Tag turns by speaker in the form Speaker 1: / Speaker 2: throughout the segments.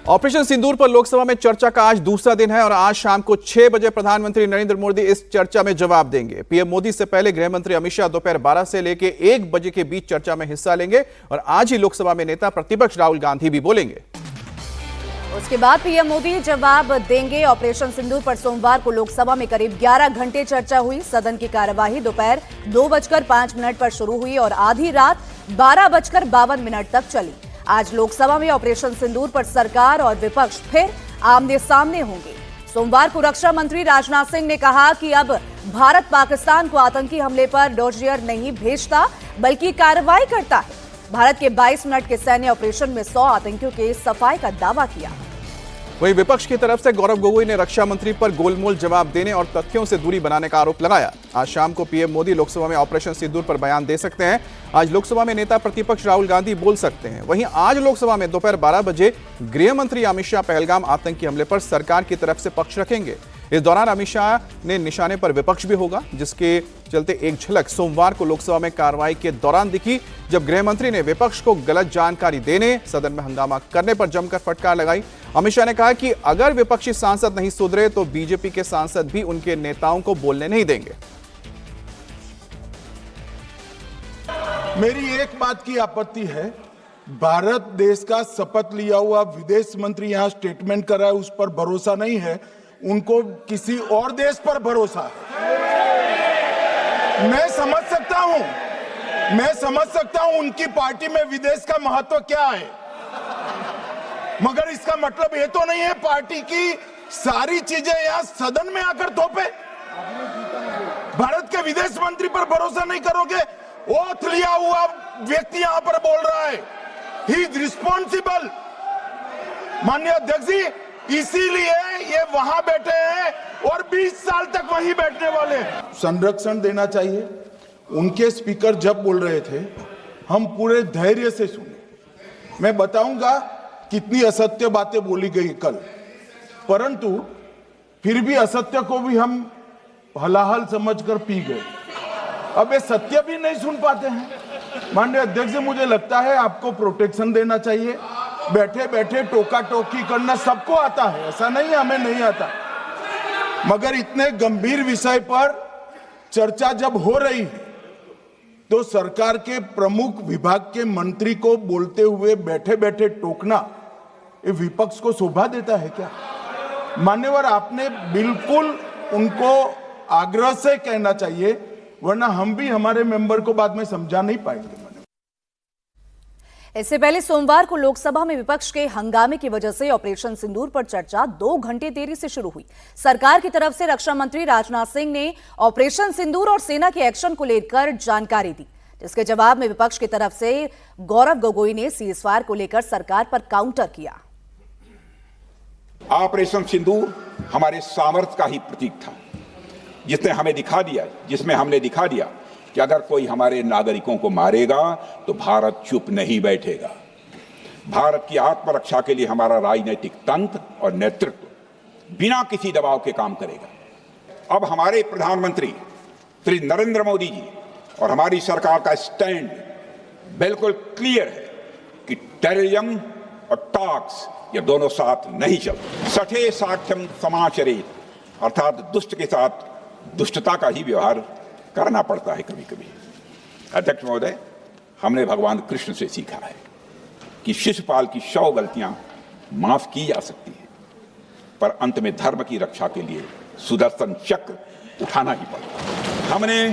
Speaker 1: Operation सिंदूर पर लोकसभा में चर्चा का आज दूसरा दिन है और आज शाम को 6 बजे प्रधानमंत्री नरेंद्र मोदी इस चर्चा में जवाब देंगे। पीएम मोदी से पहले गृह मंत्री अमित शाह दोपहर 12 से लेकर 1 बजे के बीच चर्चा में हिस्सा लेंगे और आज ही लोकसभा में नेता प्रतिपक्ष राहुल गांधी भी बोलेंगे।
Speaker 2: उसके बाद पीएम मोदी जवाब देंगे। ऑपरेशन सिंदूर पर सोमवार को लोकसभा में करीब 11 घंटे चर्चा हुई। सदन की कार्यवाही दोपहर 2:05 पर शुरू हुई और आधी रात 12:52 तक चली। आज लोकसभा में ऑपरेशन सिंदूर पर सरकार और विपक्ष फिर आमने सामने होंगे। सोमवार को रक्षा मंत्री राजनाथ सिंह ने कहा कि अब भारत पाकिस्तान को आतंकी हमले पर डोजियर नहीं भेजता बल्कि कार्रवाई करता है। भारत के 22 मिनट के सैन्य ऑपरेशन में 100 आतंकियों के सफाई का दावा किया।
Speaker 1: वहीं विपक्ष की तरफ से गौरव गोगोई ने रक्षा मंत्री पर गोलमोल जवाब देने और तथ्यों से दूरी बनाने का आरोप लगाया। आज शाम को पीएम मोदी लोकसभा में ऑपरेशन सिंदूर पर बयान दे सकते हैं। आज लोकसभा में नेता प्रतिपक्ष राहुल गांधी बोल सकते हैं। वहीं आज लोकसभा में दोपहर 12 बजे गृह मंत्री अमित शाह पहलगाम आतंकी हमले पर सरकार की तरफ से पक्ष रखेंगे। इस दौरान अमित शाह ने निशाने पर विपक्ष भी होगा, जिसके चलते एक झलक सोमवार को लोकसभा में कार्रवाई के दौरान दिखी, जब गृह मंत्री ने विपक्ष को गलत जानकारी देने, सदन में हंगामा करने पर जमकर फटकार लगाई। अमित शाह ने कहा कि अगर विपक्षी सांसद नहीं सुधरे तो बीजेपी के सांसद भी उनके नेताओं को बोलने नहीं देंगे।
Speaker 3: मेरी एक बात की आपत्ति है, भारत देश का शपथ लिया हुआ विदेश मंत्री यहां स्टेटमेंट कर रहा है, उस पर भरोसा नहीं है, उनको किसी और देश पर भरोसा है। मैं समझ सकता हूं उनकी पार्टी में विदेश का महत्व क्या है, मगर इसका मतलब ये तो नहीं है पार्टी की सारी चीजें यहां सदन में आकर थोपे। भारत के विदेश मंत्री पर भरोसा नहीं करोगे? ओथ लिया हुआ व्यक्ति यहां पर बोल रहा है, ही इज रिस्पॉन्सिबल। माननीय अध्यक्ष जी, इसीलिए ये वहां बैठे हैं और 20 साल तक वहीं बैठने वाले हैं। संरक्षण देना चाहिए। उनके स्पीकर जब बोल रहे थे हम पूरे धैर्य से सुने। मैं बताऊंगा कितनी असत्य बातें बोली गई कल, परंतु फिर भी असत्य को भी हम हलाहल समझकर पी गए। अब ये सत्य भी नहीं सुन पाते हैं। माननीय अध्यक्ष जी, मुझे लगता है आपको प्रोटेक्शन देना चाहिए। बैठे बैठे टोका टोकी करना सबको आता है, ऐसा नहीं हमें नहीं आता, मगर इतने गंभीर विषय पर चर्चा जब हो रही है तो सरकार के प्रमुख विभाग के मंत्री को बोलते हुए बैठे बैठे टोकना ये विपक्ष को शोभा देता है क्या? मान्यवर, आपने बिल्कुल उनको आग्रह से कहना चाहिए, वरना हम भी हमारे मेंबर को बाद में समझा नहीं पाएंगे।
Speaker 2: इससे पहले सोमवार को लोकसभा में विपक्ष के हंगामे की वजह से ऑपरेशन सिंदूर पर चर्चा 2 घंटे देरी से शुरू हुई। सरकार की तरफ से रक्षा मंत्री राजनाथ सिंह ने ऑपरेशन सिंदूर और सेना के एक्शन को लेकर जानकारी दी, जिसके जवाब में विपक्ष की तरफ से गौरव गोगोई ने सीज़फायर को लेकर सरकार पर काउंटर किया।
Speaker 4: ऑपरेशन सिंदूर हमारे सामर्थ्य का ही प्रतीक था, जिसमें हमने दिखा दिया कि अगर कोई हमारे नागरिकों को मारेगा तो भारत चुप नहीं बैठेगा। भारत की आत्मरक्षा के लिए हमारा राजनीतिक तंत्र और नेतृत्व बिना किसी दबाव के काम करेगा। अब हमारे प्रधानमंत्री श्री नरेंद्र मोदी जी और हमारी सरकार का स्टैंड बिल्कुल क्लियर है कि टेररिज्म और टॉक्स ये दोनों साथ नहीं चलते। सठे साक्ष्यम समाचरेत, अर्थात दुष्ट के साथ दुष्टता का ही व्यवहार करना पड़ता है कभी कभी। अध्यक्ष महोदय, हमने भगवान कृष्ण से सीखा है कि शिशुपाल की 100 गलतियां माफ की जा सकती हैं, पर अंत में धर्म की रक्षा के लिए सुदर्शन चक्र उठाना ही पड़ता। हमने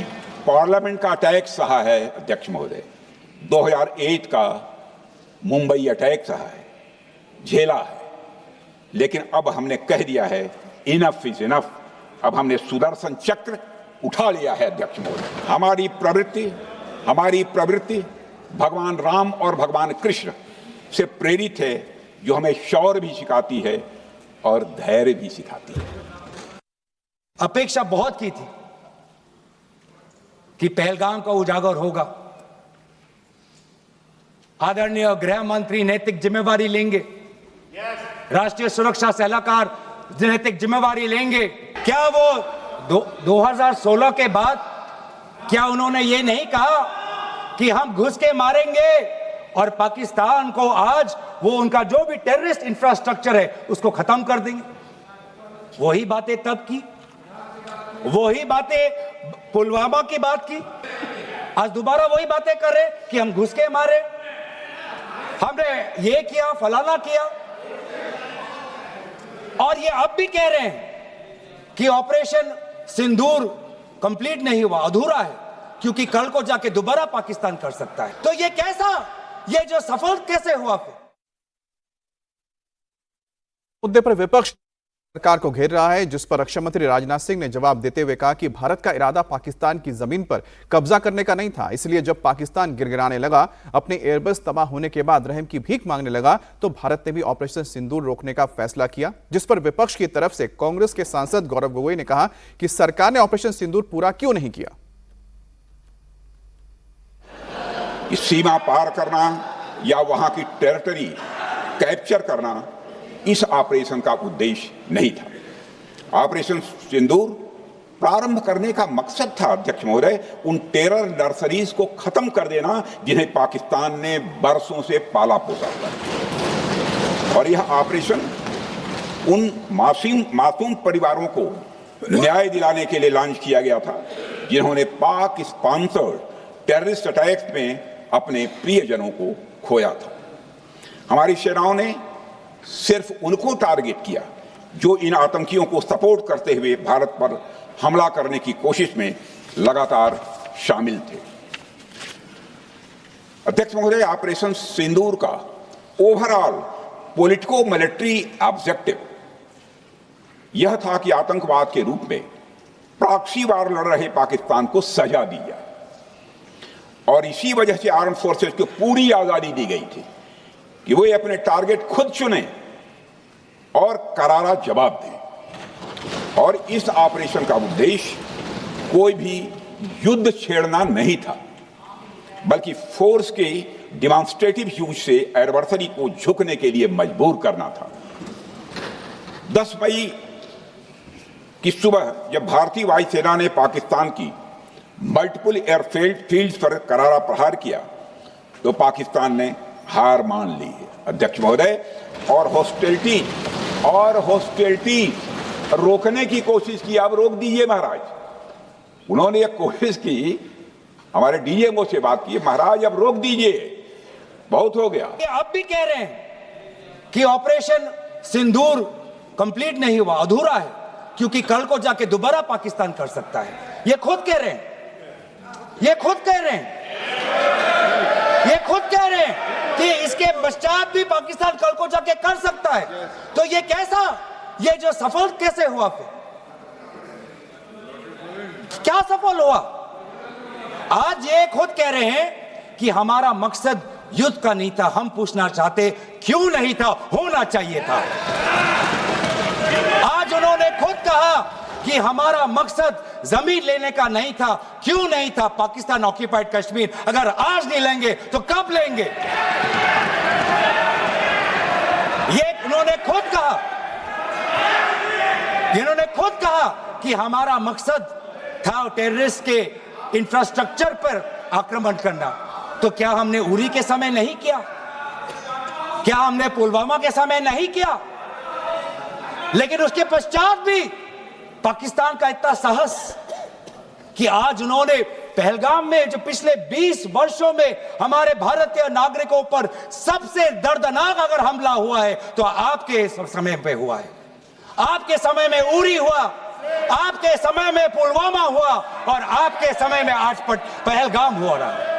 Speaker 4: पार्लियामेंट का अटैक सहा है अध्यक्ष महोदय, 2008 का मुंबई अटैक सहा है, झेला है, लेकिन अब हमने कह दिया है इनफ इज इनफ। अब हमने सुदर्शन चक्र उठा लिया है अध्यक्ष महोदय। हमारी प्रवृत्ति भगवान राम और भगवान कृष्ण से प्रेरित है, जो हमें शौर्य भी सिखाती है और धैर्य भी सिखाती है।
Speaker 5: अपेक्षा बहुत की थी कि पहलगाम का उजागर होगा। आदरणीय गृह मंत्री नैतिक जिम्मेवारी लेंगे, राष्ट्रीय सुरक्षा सलाहकार नैतिक जिम्मेवारी लेंगे। क्या वो 2016 के बाद क्या उन्होंने ये नहीं कहा कि हम घुस के मारेंगे और पाकिस्तान को आज वो उनका जो भी टेररिस्ट इंफ्रास्ट्रक्चर है उसको खत्म कर देंगे। वही बातें तब की, वही बातें पुलवामा की बात की, आज दोबारा वही बातें कर रहे कि हम घुस के मारे, हमने ये किया, फलाना किया। और ये अब भी कह रहे हैं कि ऑपरेशन सिंदूर कंप्लीट नहीं हुआ, अधूरा है, क्योंकि कल को जाके दोबारा पाकिस्तान कर सकता है। तो ये कैसा, ये जो सफल कैसे हुआ? फिर
Speaker 1: मुद्दे पर विपक्ष सरकार को घेर रहा है, जिस पर रक्षा मंत्री राजनाथ सिंह ने जवाब देते हुए कहा कि भारत का इरादा पाकिस्तान की जमीन पर कब्जा करने का नहीं था। इसलिए जब पाकिस्तान गिड़गिड़ाने लगा, अपने एयरबेस तबाह होने के बाद रहम की भीख मांगने लगा, तो भारत ने भी ऑपरेशन सिंदूर रोकने का फैसला किया। जिस पर विपक्ष की तरफ से कांग्रेस के सांसद गौरव गोगोई ने कहा कि सरकार ने ऑपरेशन सिंदूर पूरा क्यों नहीं किया।
Speaker 4: सीमा पार करना या वहां की टेरिटरी कैप्चर करना इस ऑपरेशन का उद्देश्य नहीं था। ऑपरेशन सिंदूर प्रारंभ करने का मकसद था, अध्यक्ष महोदय, उन टेरर नर्सरीज को खत्म कर देना जिन्हें पाकिस्तान ने बरसों से पाला पोसा था। और यह ऑपरेशन उन मासूम परिवारों को न्याय दिलाने के लिए लॉन्च किया गया था जिन्होंने पाक स्पॉन्सर्ड टेररिस्ट अटैक्स में अपने प्रियजनों को खोया था। हमारी सेनाओं ने सिर्फ उनको टारगेट किया जो इन आतंकियों को सपोर्ट करते हुए भारत पर हमला करने की कोशिश में लगातार शामिल थे। अध्यक्ष महोदय, ऑपरेशन सिंदूर का ओवरऑल पॉलिटिको मिलिट्री ऑब्जेक्टिव यह था कि आतंकवाद के रूप में प्रॉक्सी वार लड़ रहे पाकिस्तान को सजा दी जाए, और इसी वजह से आर्म फोर्सेस को पूरी आजादी दी गई थी कि वो अपने टारगेट खुद चुने और करारा जवाब दें। और इस ऑपरेशन का उद्देश्य कोई भी युद्ध छेड़ना नहीं था, बल्कि फोर्स के डिमॉन्स्ट्रेटिव यूज से एडवर्सरी को झुकने के लिए मजबूर करना था। 10 मई की सुबह जब भारतीय वायुसेना ने पाकिस्तान की मल्टीपल एयरफील्ड्स पर करारा प्रहार किया तो पाकिस्तान ने हार मान ली है, अध्यक्ष महोदय, और हॉस्टिलिटी रोकने की कोशिश की। अब रोक दीजिए महाराज। उन्होंने एक कोशिश की, हमारे डीएमओ से बात की, महाराज अब रोक दीजिए, बहुत हो गया।
Speaker 5: ये अब भी कह रहे हैं कि ऑपरेशन सिंदूर कंप्लीट नहीं हुआ, अधूरा है, क्योंकि कल को जाके दोबारा पाकिस्तान कर सकता है। ये खुद कह रहे हैं, ये खुद कह रहे हैं, ये खुद कह रहे हैं कि इसके पश्चात भी पाकिस्तान कल को जाके कर सकता है। तो ये कैसा, ये जो सफल कैसे हुआ? फिर क्या सफल हुआ? आज ये खुद कह रहे हैं कि हमारा मकसद युद्ध का नहीं था। हम पूछना चाहते क्यों नहीं था, होना चाहिए था। आज उन्होंने खुद कहा कि हमारा मकसद जमीन लेने का नहीं था। क्यों नहीं था? पाकिस्तान ऑक्यूपाइड कश्मीर अगर आज नहीं लेंगे तो कब लेंगे? ये उन्होंने खुद कहा, इन्होंने खुद कहा कि हमारा मकसद था टेररिस्ट के इंफ्रास्ट्रक्चर पर आक्रमण करना। तो क्या हमने उरी के समय नहीं किया? क्या हमने पुलवामा के समय नहीं किया? लेकिन उसके पश्चात भी पाकिस्तान का इतना साहस कि आज उन्होंने पहलगाम में जो पिछले 20 वर्षों में हमारे भारतीय नागरिकों पर सबसे दर्दनाक अगर हमला हुआ है तो आपके समय पे हुआ है। आपके समय में उरी हुआ, आपके समय में पुलवामा हुआ, और आपके समय में आज पहलगाम हो रहा है।